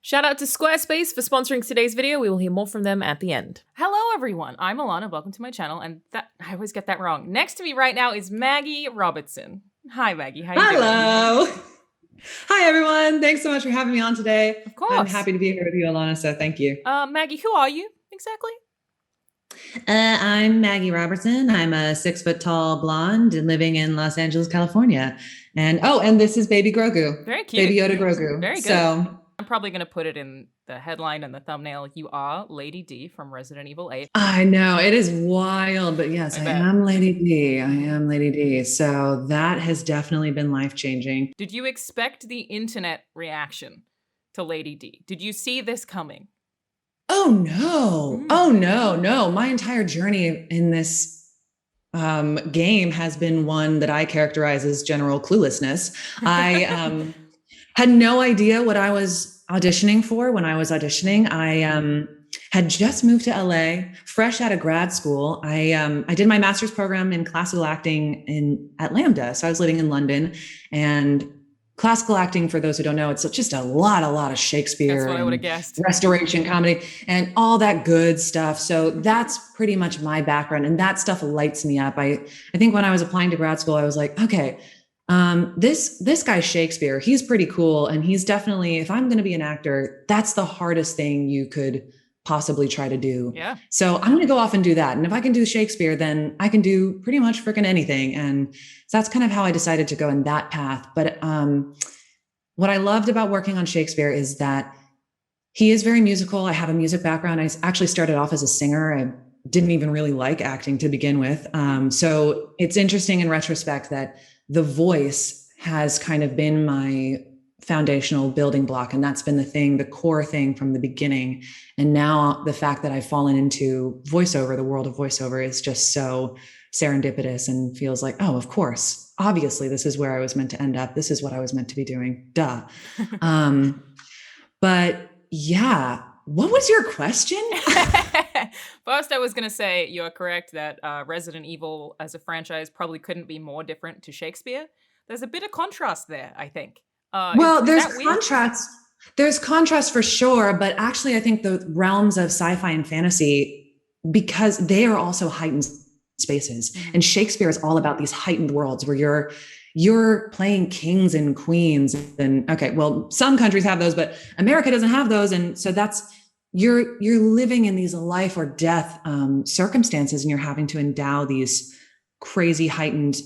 Shout out to Squarespace for sponsoring today's video. We will hear more from them at the end. Hello, everyone. I'm Alanah. Welcome to my channel. And I always get that wrong. Next to me right now is Maggie Robertson. Hi, Maggie. How you doing? Hello. Hi, everyone. Thanks so much for having me on today. Of course. I'm happy to be here with you, Alanah, so thank you. Maggie, who are you exactly? I'm Maggie Robertson. I'm a 6-foot-tall blonde living in Los Angeles, California. And this is Baby Grogu. Very cute. Baby Yoda Grogu. Very good. So I'm probably going to put it in the headline and the thumbnail. You are Lady D from Resident Evil 8. I know, it is wild, but yes, I am Lady D. I am Lady D. So that has definitely been life-changing. Did you expect the internet reaction to Lady D? Did you see this coming? Oh, no. Oh, no. My entire journey in this game has been one that I characterize as general cluelessness. I had no idea what I was auditioning for when I was auditioning. I had just moved to LA, fresh out of grad school. I did my master's program in classical acting at Lambda. So I was living in London, and classical acting, for those who don't know, it's just a lot of Shakespeare. That's what I would have guessed. Restoration comedy and all that good stuff. So that's pretty much my background, and that stuff lights me up. I think when I was applying to grad school, I was like, okay, this guy Shakespeare, he's pretty cool. And he's definitely, if I'm going to be an actor, that's the hardest thing you could possibly try to do. Yeah. So I'm going to go off and do that. And if I can do Shakespeare, then I can do pretty much freaking anything. And so that's kind of how I decided to go in that path. But what I loved about working on Shakespeare is that he is very musical. I have a music background. I actually started off as a singer. I didn't even really like acting to begin with. So it's interesting in retrospect that the voice has kind of been my foundational building block. And that's been the core thing from the beginning. And now the fact that I've fallen into voiceover, the world of voiceover, is just so serendipitous and feels like, oh, of course, obviously this is where I was meant to end up. This is what I was meant to be doing. Duh. But yeah, what was your question? First, I was going to say you're correct that Resident Evil as a franchise probably couldn't be more different to Shakespeare. There's a bit of contrast there, I think. There's contrast. There's contrast for sure, but actually I think the realms of sci-fi and fantasy, because they are also heightened spaces, and Shakespeare is all about these heightened worlds where you're playing kings and queens. And okay, well, some countries have those, but America doesn't have those. And so you're living in these life or death circumstances, and you're having to endow these crazy heightened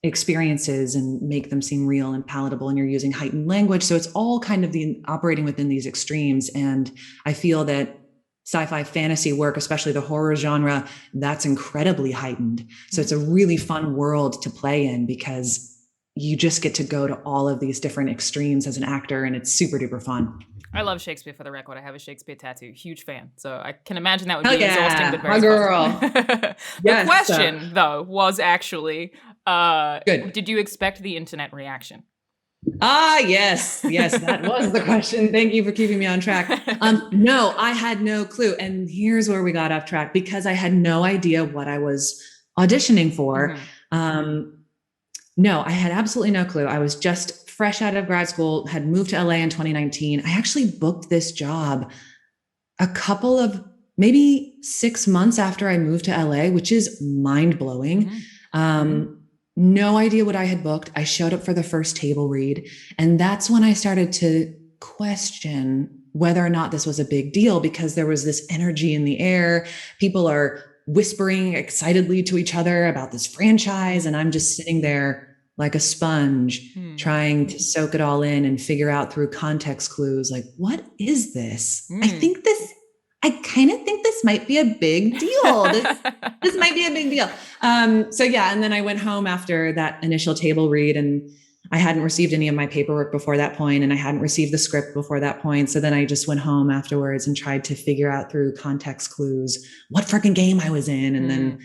experiences and make them seem real and palatable, and you're using heightened language. So it's all kind of operating within these extremes. And I feel that sci-fi fantasy work, especially the horror genre, that's incredibly heightened. So it's a really fun world to play in because you just get to go to all of these different extremes as an actor, and it's super duper fun. I love Shakespeare, for the record. I have a Shakespeare tattoo. Huge fan. So I can imagine that would be exhausting, but very girl. The question, though, was actually, good. Did you expect the internet reaction? Yes, that was the question. Thank you for keeping me on track. No, I had no clue. And here's where we got off track, because I had no idea what I was auditioning for. No, I had absolutely no clue. I was just fresh out of grad school, had moved to LA in 2019. I actually booked this job a couple of maybe 6 months after I moved to LA, which is mind blowing. No idea what I had booked. I showed up for the first table read, and that's when I started to question whether or not this was a big deal, because there was this energy in the air. People are whispering excitedly to each other about this franchise, and I'm just sitting there like a sponge, trying to soak it all in and figure out through context clues, like, what is this? I kind of think this might be a big deal. This might be a big deal. So yeah, and then I went home after that initial table read, and I hadn't received any of my paperwork before that point, and I hadn't received the script before that point. So then I just went home afterwards and tried to figure out through context clues what freaking game I was in, and then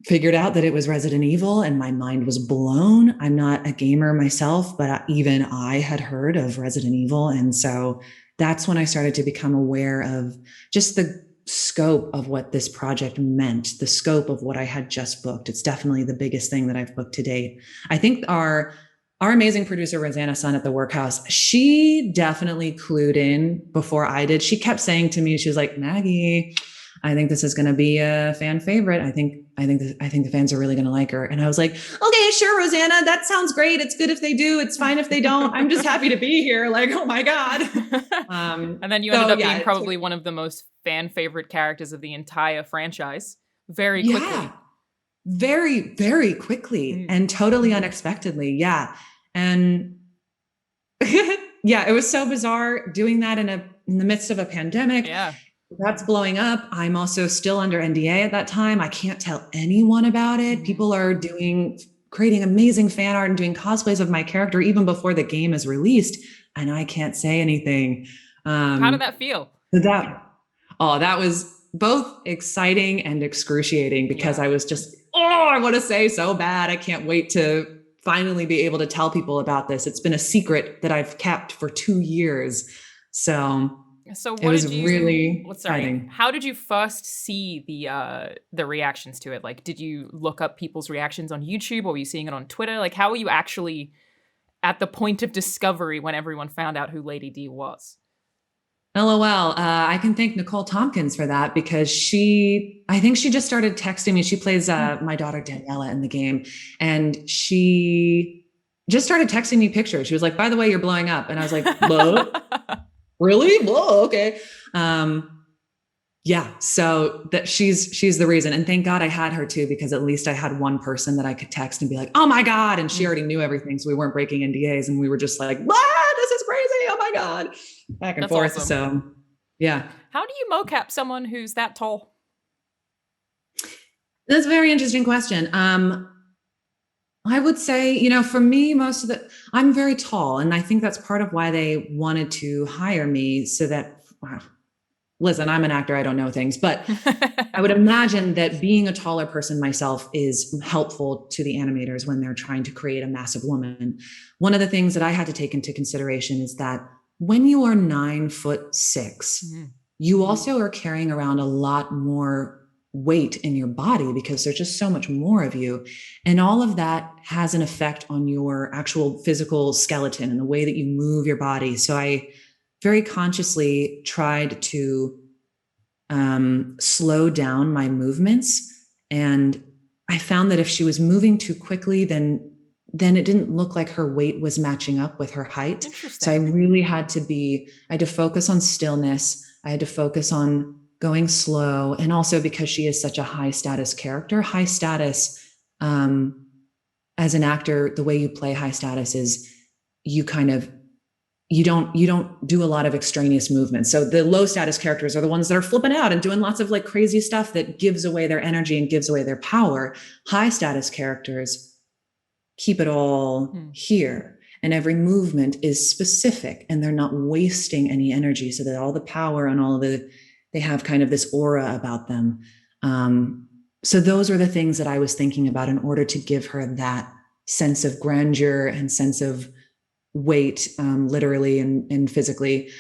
figured out that it was Resident Evil, and my mind was blown. I'm not a gamer myself, but even I had heard of Resident Evil. And so that's when I started to become aware of just the scope of what this project meant, the scope of what I had just booked. It's definitely the biggest thing that I've booked to date. I think our our amazing producer, Rosanna Sun at the Workhouse, she definitely clued in before I did. She kept saying to me, she was like, Maggie, I think this is going to be a fan favorite. I think the fans are really going to like her. And I was like, okay, sure, Rosanna, that sounds great. It's good if they do. It's fine if they don't. I'm just happy to be here. Like, oh my God. And then you ended up being probably one of the most fan favorite characters of the entire franchise very quickly. Very, very quickly and totally unexpectedly. Yeah. And yeah, it was so bizarre doing that in the midst of a pandemic. Yeah. That's blowing up. I'm also still under NDA at that time. I can't tell anyone about it. People are creating amazing fan art and doing cosplays of my character even before the game is released. And I can't say anything. How did that feel? That was both exciting and excruciating because I was just, I want to say so bad. I can't wait to finally be able to tell people about this. It's been a secret that I've kept for 2 years. So what it was really exciting. How did you first see the reactions to it? Like, did you look up people's reactions on YouTube, or were you seeing it on Twitter? Like, how were you actually at the point of discovery when everyone found out who Lady D was? LOL. I can thank Nicole Tompkins for that because I think she just started texting me. She plays my daughter Daniela in the game, and she just started texting me pictures. She was like, by the way, you're blowing up. And I was like, what? Really? Whoa, okay. Yeah. So that she's the reason. And thank God I had her too, because at least I had one person that I could text and be like, oh my God. And she already knew everything. So we weren't breaking NDAs and we were just like, what? This is crazy. Oh my God. Back and forth. Awesome. So yeah. How do you mocap someone who's that tall? That's a very interesting question. I would say, for me, I'm very tall. And I think that's part of why they wanted to hire me so that, listen, I'm an actor. I don't know things, but I would imagine that being a taller person myself is helpful to the animators when they're trying to create a massive woman. One of the things that I had to take into consideration is that when you are 9'6", you also are carrying around a lot more weight in your body because there's just so much more of you. And all of that has an effect on your actual physical skeleton and the way that you move your body. So I very consciously tried to slow down my movements. And I found that if she was moving too quickly, then it didn't look like her weight was matching up with her height. So I really had to focus on stillness. I had to focus on going slow. And also because she is such a high status character, high status, as an actor, the way you play high status is you don't do a lot of extraneous movements. So the low status characters are the ones that are flipping out and doing lots of like crazy stuff that gives away their energy and gives away their power. High status characters keep it all here. And every movement is specific and they're not wasting any energy so that all the power and they have kind of this aura about them. So those are the things that I was thinking about in order to give her that sense of grandeur and sense of weight, literally and physically.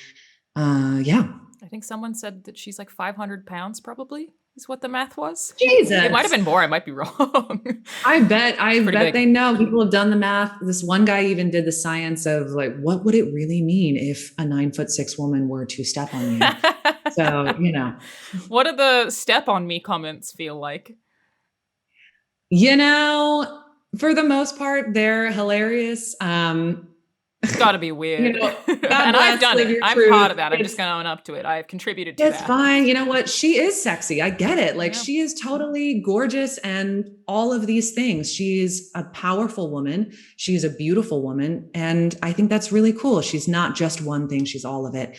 Yeah. I think someone said that she's like 500 pounds probably is what the math was. Jesus. It might have been more. I might be wrong. I bet they know. People have done the math. This one guy even did the science of like, what would it really mean if a 9'6" woman were to step on you? So, What do the step on me comments feel like? For the most part, they're hilarious. It's got to be weird. And I've done it. I'm part of that. I'm just going to own up to it. I've contributed to that. It's fine. You know what? She is sexy. I get it. Like she is totally gorgeous and all of these things. She's a powerful woman. She's a beautiful woman. And I think that's really cool. She's not just one thing. She's all of it.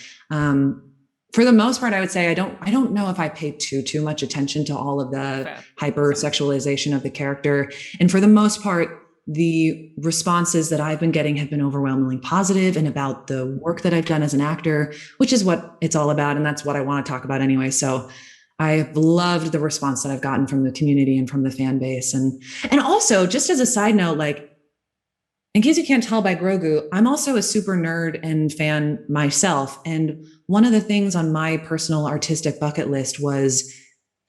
For the most part, I would say I don't know if I pay too much attention to all of the hypersexualization of the character. And for the most part, the responses that I've been getting have been overwhelmingly positive and about the work that I've done as an actor, which is what it's all about. And that's what I want to talk about anyway. So I've loved the response that I've gotten from the community and from the fan base. And also just as a side note, like, in case you can't tell by Grogu, I'm also a super nerd and fan myself. And one of the things on my personal artistic bucket list was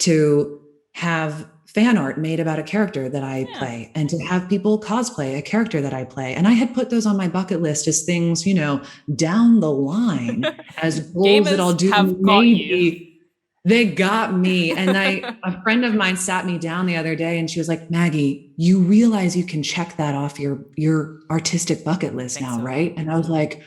to have fan art made about a character that I Yeah. play and to have people cosplay a character that I play. And I had put those on my bucket list as things, down the line as goals that I'll Gamers do. have got you. Maybe they got me. And a friend of mine sat me down the other day and she was like, Maggie, you realize you can check that off your artistic bucket list now, so. right? And I was like,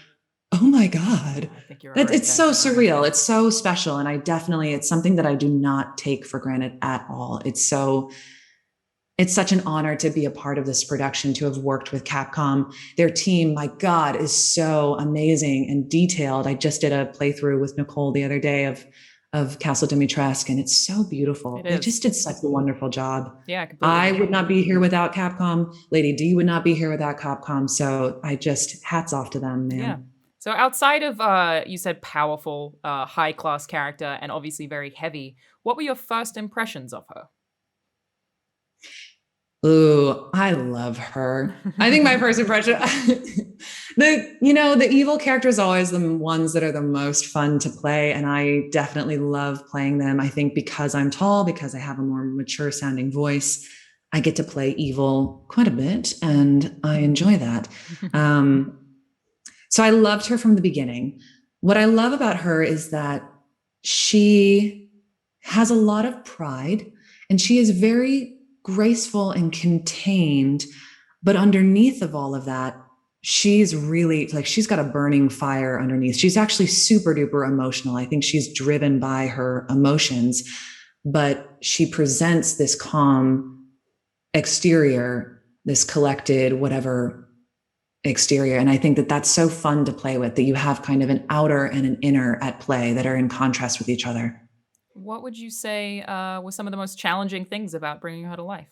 oh my God. I think you're right. It's so surreal. It's so special. And it's something that I do not take for granted at all. It's such an honor to be a part of this production, to have worked with Capcom. Their team, my God, is so amazing and detailed. I just did a playthrough with Nicole the other day of Castle Dimitrescu, and it's so beautiful. They just did such a wonderful job. Yeah, completely. I would not be here without Capcom. Lady D would not be here without Capcom. So hats off to them, man. Yeah. So outside of, you said powerful, high-class character, and obviously very heavy, what were your first impressions of her? Ooh, I love her. I think my first impression, the evil characters are always the ones that are the most fun to play. And I definitely love playing them. I think because I'm tall, because I have a more mature sounding voice, I get to play evil quite a bit and I enjoy that. So I loved her from the beginning. What I love about her is that she has a lot of pride and she is very graceful and contained, but underneath of all of that, she's really she's got a burning fire underneath. She's actually super duper emotional. I think she's driven by her emotions, but she presents this calm exterior, this collected, whatever exterior. And I think that that's so fun to play with, that you have kind of an outer and an inner at play that are in contrast with each other. What would you say were some of the most challenging things about bringing her to life?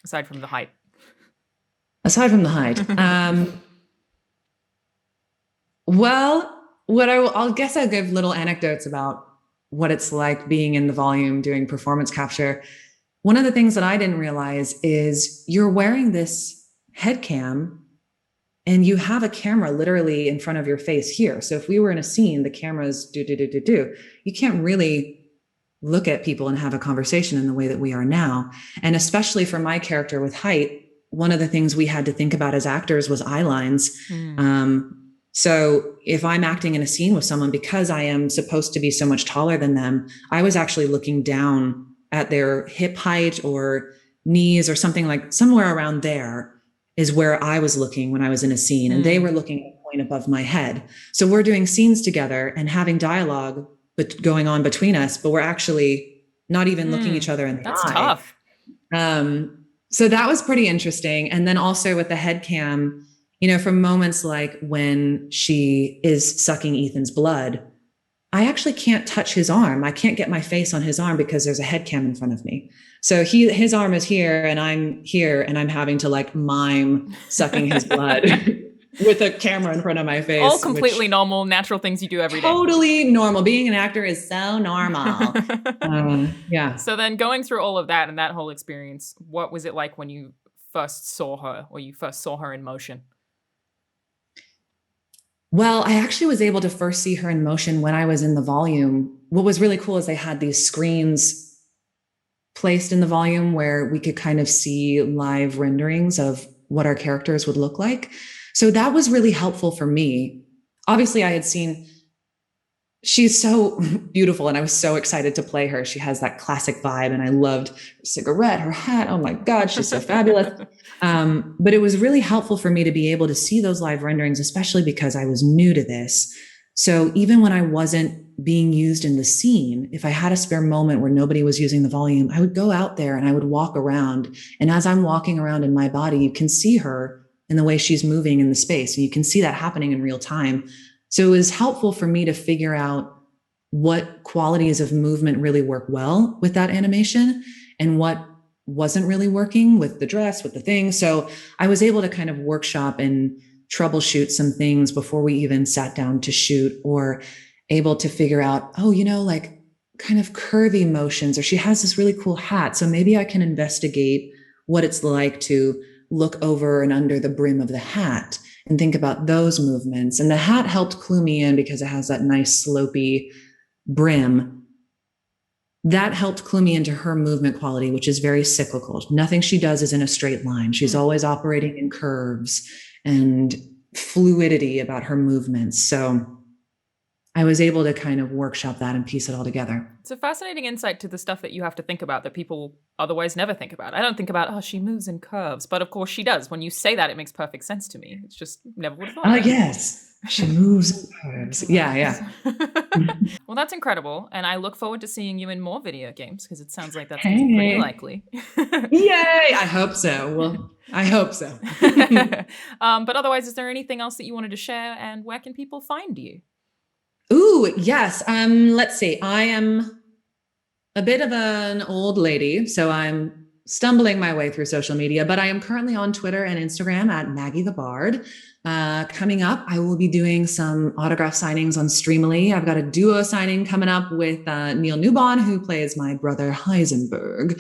Aside from the height. Aside from the height. Well, I'll guess I'll give little anecdotes about what it's like being in the volume doing performance capture. One of the things that I didn't realize is you're wearing this head cam and you have a camera literally in front of your face here. So if we were in a scene, the cameras do. You can't really look at people and have a conversation in the way that we are now. And especially for my character with height, one of the things we had to think about as actors was eye lines. So if I'm acting in a scene with someone, because I am supposed to be so much taller than them, I was actually looking down at their hip height or knees or something, like somewhere around there is where I was looking when I was in a scene, and they were looking at a point above my head. So we're doing scenes together and having dialogue going on between us, but we're actually not even looking each other in the eye. That's tough. So that was pretty interesting. And then also with the head cam, from moments like when she is sucking Ethan's blood, I actually can't touch his arm. I can't get my face on his arm because there's a head cam in front of me. So his arm is here and I'm here and I'm having to mime sucking his blood with a camera in front of my face. All completely normal, natural things you do every day. Totally normal. Being an actor is so normal. Yeah. So then going through all of that and that whole experience, what was it like when you first saw her or you first saw her in motion? Well, I actually was able to first see her in motion when I was in the volume. What was really cool is they had these screens placed in the volume where we could kind of see live renderings of what our characters would look like. So that was really helpful for me. Obviously, I had seen, she's so beautiful and I was so excited to play her. She has that classic vibe and I loved her cigarette, her hat. Oh my God, she's so fabulous. But it was really helpful for me to be able to see those live renderings, especially because I was new to this. So even when I wasn't being used in the scene, if I had a spare moment where nobody was using the volume, I would go out there and I would walk around. And as I'm walking around in my body, you can see her in the way she's moving in the space. And you can see that happening in real time. So it was helpful for me to figure out what qualities of movement really work well with that animation and what wasn't really working with the dress, with the thing. So I was able to kind of workshop and troubleshoot some things before we even sat down to shoot, or able to figure out, kind of curvy motions, or she has this really cool hat. So maybe I can investigate what it's like to look over and under the brim of the hat and think about those movements. And the hat helped clue me in because it has that nice slopey brim. that helped clue me into her movement quality, which is very cyclical. Nothing she does is in a straight line. She's always operating in curves and fluidity about her movements. So I was able to kind of workshop that and piece it all together. It's a fascinating insight to the stuff that you have to think about that people otherwise never think about. I don't think about, oh, she moves in curves, but of course she does. When you say that, it makes perfect sense to me. It's just never would have thought. Oh, yes. She moves in curves. Yeah. Well, that's incredible. And I look forward to seeing you in more video games because it sounds like that's pretty likely. Yay. I hope so. Well, I hope so. But otherwise, is there anything else that you wanted to share, and where can people find you? Ooh, yes. Let's see. I am a bit of an old lady, so I'm stumbling my way through social media, but I am currently on Twitter and Instagram at Maggie the Bard. Coming up, I will be doing some autograph signings on Streamily. I've got a duo signing coming up with Neil Newbon, who plays my brother Heisenberg.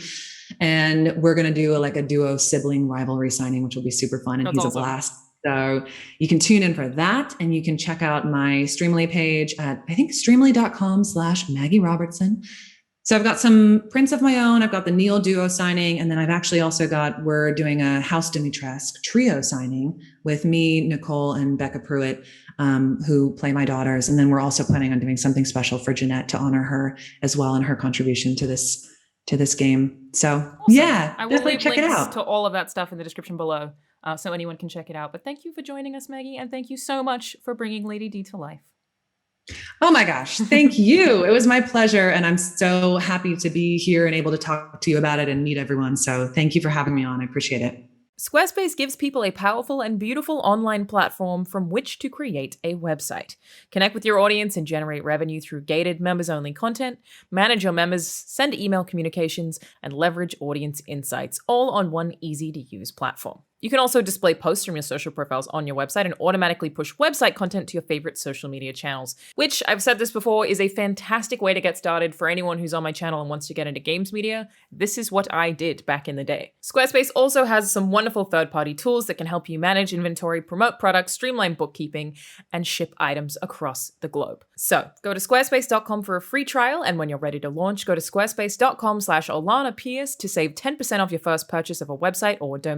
And we're going to do a duo sibling rivalry signing, which will be super fun. And he's awesome. A blast. So you can tune in for that, and you can check out my Streamily page at, I think, streamily.com/Maggie Robertson. So I've got some prints of my own. I've got the Neil duo signing, and then I've actually also we're doing a House Dimitrescu trio signing with me, Nicole, and Becca Pruitt, who play my daughters. And then we're also planning on doing something special for Jeanette to honor her as well and her contribution to this game. So awesome. Yeah, I will leave links to all of that stuff in the description below. So anyone can check it out. But thank you for joining us, Maggie, and thank you so much for bringing Lady D to life. Oh my gosh, thank you. It was my pleasure, and I'm so happy to be here and able to talk to you about it and meet everyone. So thank you for having me on. I appreciate it. Squarespace gives people a powerful and beautiful online platform from which to create a website. Connect with your audience and generate revenue through gated members-only content, manage your members, send email communications, and leverage audience insights, all on one easy-to-use platform. You can also display posts from your social profiles on your website and automatically push website content to your favorite social media channels, which, I've said this before, is a fantastic way to get started for anyone who's on my channel and wants to get into games media. This is what I did back in the day. Squarespace also has some wonderful third-party tools that can help you manage inventory, promote products, streamline bookkeeping, and ship items across the globe. So go to squarespace.com for a free trial, and when you're ready to launch, go to squarespace.com/Alanah Pearce to save 10% off your first purchase of a website or domain.